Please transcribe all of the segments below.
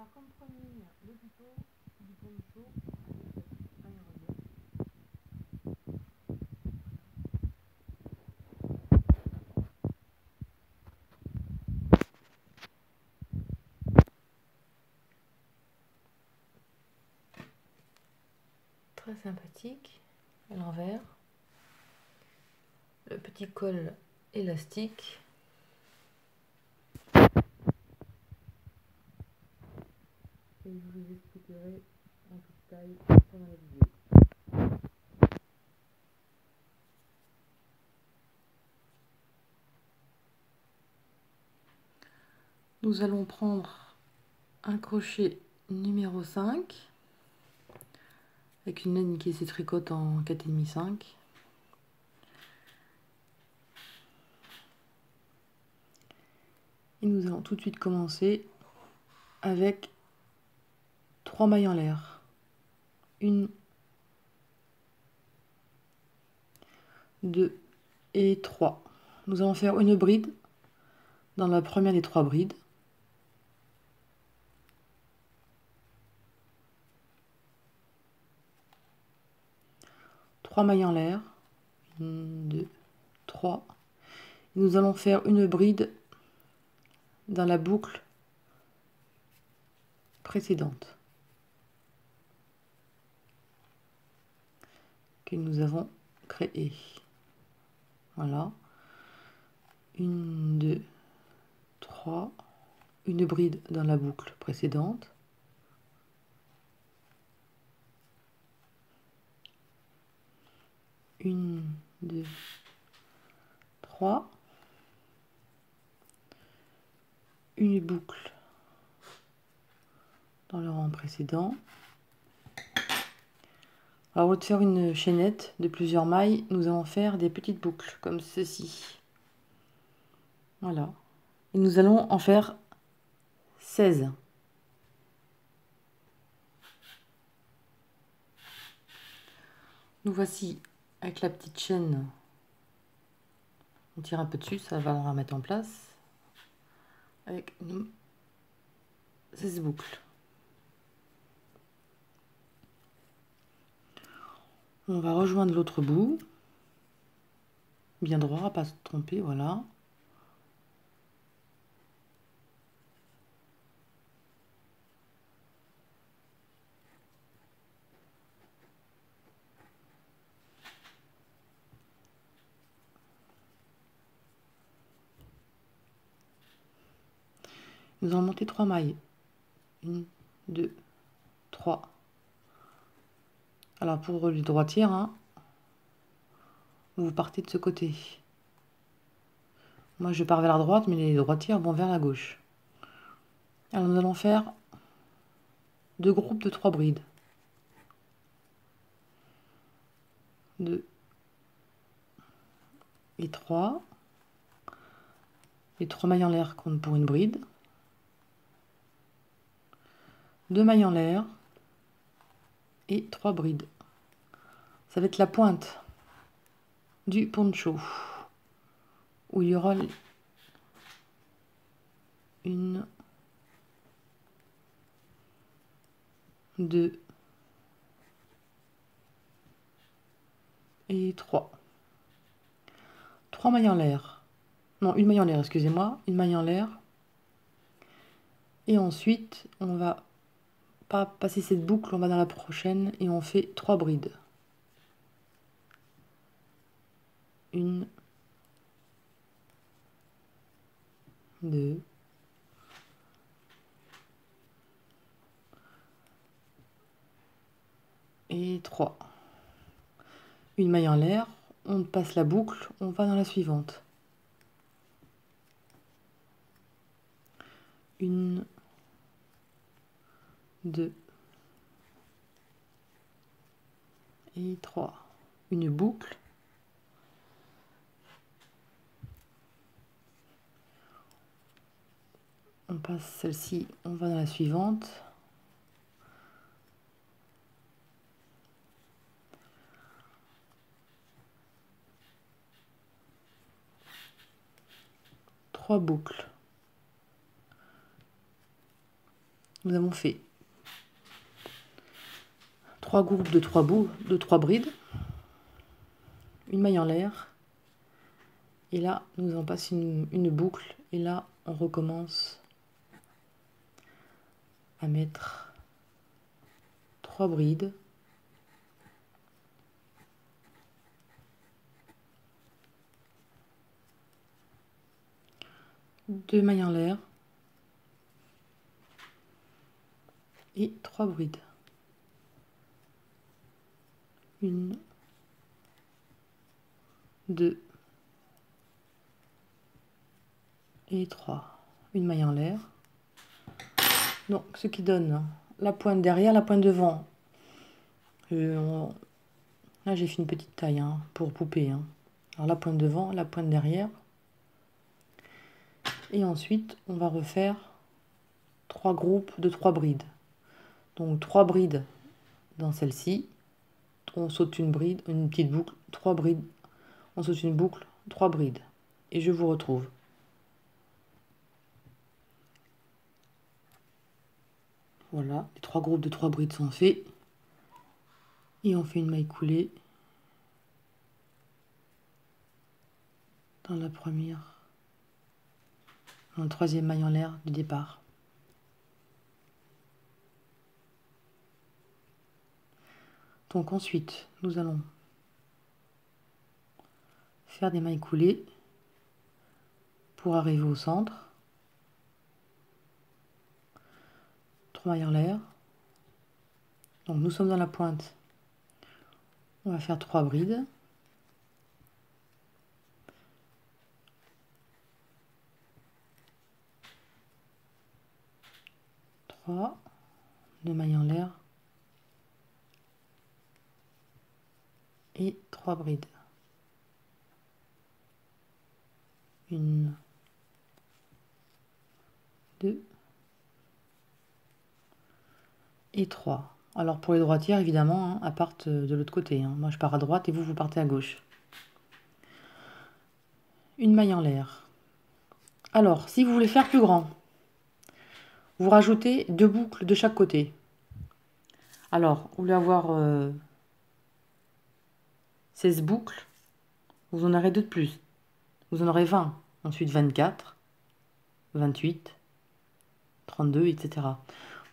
Alors comme premier, le tuto du poncho avec cette maille en relief. Très sympathique, à l'envers. Le petit col élastique. Et je vous expliquerai en toute taille pendant la vidéo. Nous allons prendre un crochet numéro 5 avec une laine qui se tricote en 4,5. Et nous allons tout de suite commencer avec 3 mailles en l'air. 1, 2 et 3. Nous allons faire une bride dans la première des 3 brides. Trois mailles en l'air. 1, 2, 3. Nous allons faire une bride dans la boucle précédente que nous avons créée. Voilà. 1, 2, 3. Une bride dans la boucle précédente. Une, 2, 3. Une boucle dans le rang précédent. Alors, au lieu de faire une chaînette de plusieurs mailles, nous allons faire des petites boucles comme ceci. Voilà. Et nous allons en faire 16. Nous voici avec la petite chaîne. On tire un peu dessus, ça va la remettre en place. Avec 16 boucles. On va rejoindre l'autre bout. Bien droit, pas se tromper, voilà. Nous allons monter 3 mailles. 1, 2, 3. Alors pour les droitières, hein, vous partez de ce côté. Moi je pars vers la droite, mais les droitières vont vers la gauche. Alors nous allons faire 2 groupes de 3 brides. 2 et 3. Les 3 mailles en l'air comptent pour une bride. 2 mailles en l'air et 3 brides. Ça va être la pointe du poncho où il y aura une, 2 et 3. 3 mailles en l'air. Non, une maille en l'air, excusez-moi. Une maille en l'air. Et ensuite, on va pas passer cette boucle, on va dans la prochaine et on fait 3 brides. 1, 2, et 3. Une maille en l'air, on passe la boucle, on va dans la suivante. 1, 2 et 3. Une boucle. On passe celle-ci, on va dans la suivante. Trois boucles. nous avons fait 3 groupes de 3 bouts, de 3 brides, une maille en l'air, et là nous en passe une boucle, et là on recommence à mettre 3 brides, deux mailles en l'air et 3 brides. Une, deux et 3. Une maille en l'air. Donc ce qui donne la pointe derrière, la pointe devant. Là j'ai fait une petite taille hein, pour poupée. Hein. Alors la pointe devant, la pointe derrière. Et ensuite on va refaire 3 groupes de 3 brides. Donc 3 brides dans celle-ci. On saute une bride, une petite boucle, 3 brides. On saute une boucle, 3 brides. Et je vous retrouve. Voilà, les 3 groupes de 3 brides sont faits. Et on fait une maille coulée dans la première, dans le troisième maille en l'air du départ. Donc ensuite, nous allons faire des mailles coulées pour arriver au centre. 3 mailles en l'air. Donc nous sommes dans la pointe. On va faire 3 brides. Deux mailles en l'air et 3 brides. Une, deux et 3. Alors pour les droitières, évidemment, hein, elles partent de l'autre côté. Hein. Moi, je pars à droite et vous partez à gauche. Une maille en l'air. Alors, si vous voulez faire plus grand, vous rajoutez 2 boucles de chaque côté. Alors, vous voulez avoir 16 boucles, vous en aurez 2 de plus. Vous en aurez 20, ensuite 24, 28, 32, etc.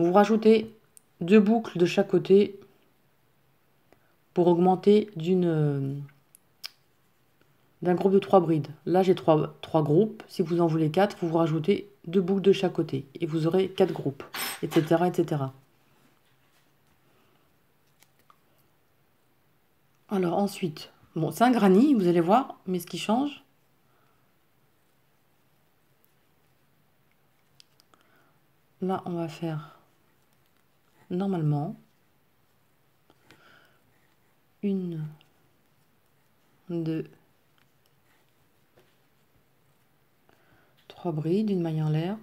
Vous rajoutez 2 boucles de chaque côté pour augmenter d'un groupe de 3 brides. Là, j'ai 3 groupes. Si vous en voulez 4, vous rajoutez 2 boucles de chaque côté. Et vous aurez 4 groupes, etc. etc. Alors ensuite, bon, c'est un granny, vous allez voir, mais ce qui change, là, on va faire normalement une, 2, 3 brides, une maille en l'air.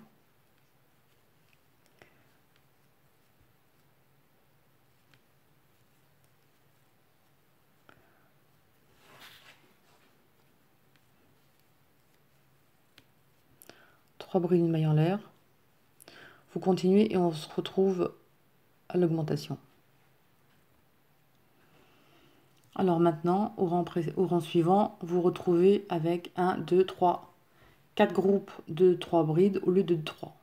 Trois brides, une maille en l'air. Vous continuez et on se retrouve à l'augmentation. Alors maintenant, au rang suivant, vous retrouvez avec 1, 2, 3, 4 groupes de 3 brides au lieu de 3.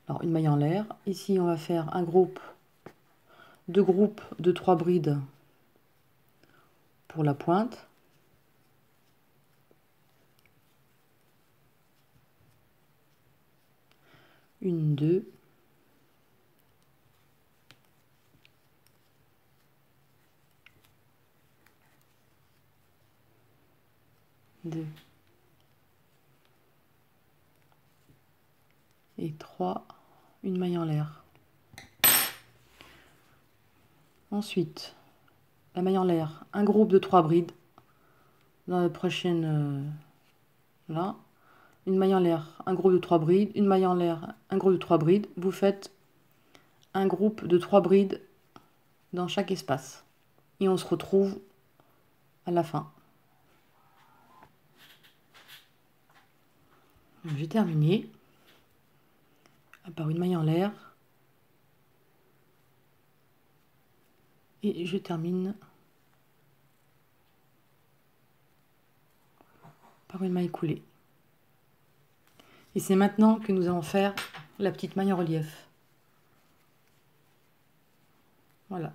Alors une maille en l'air. Ici, on va faire un groupe, 2 groupes de 3 brides pour la pointe. Une, 2. Deux. Et 3, une maille en l'air. Ensuite, la maille en l'air, un groupe de 3 brides dans la prochaine là, une maille en l'air, un groupe de 3 brides, une maille en l'air, un groupe de 3 brides, vous faites un groupe de 3 brides dans chaque espace et on se retrouve à la fin. J'ai terminé par une maille en l'air et je termine par une maille coulée. Et c'est maintenant que nous allons faire la petite maille en relief. Voilà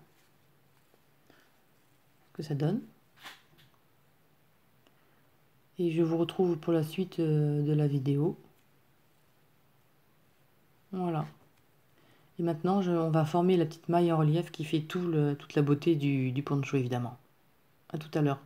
ce que ça donne. Et je vous retrouve pour la suite de la vidéo. Voilà. Et maintenant, on va former la petite maille en relief qui fait toute la beauté du poncho, évidemment. À tout à l'heure.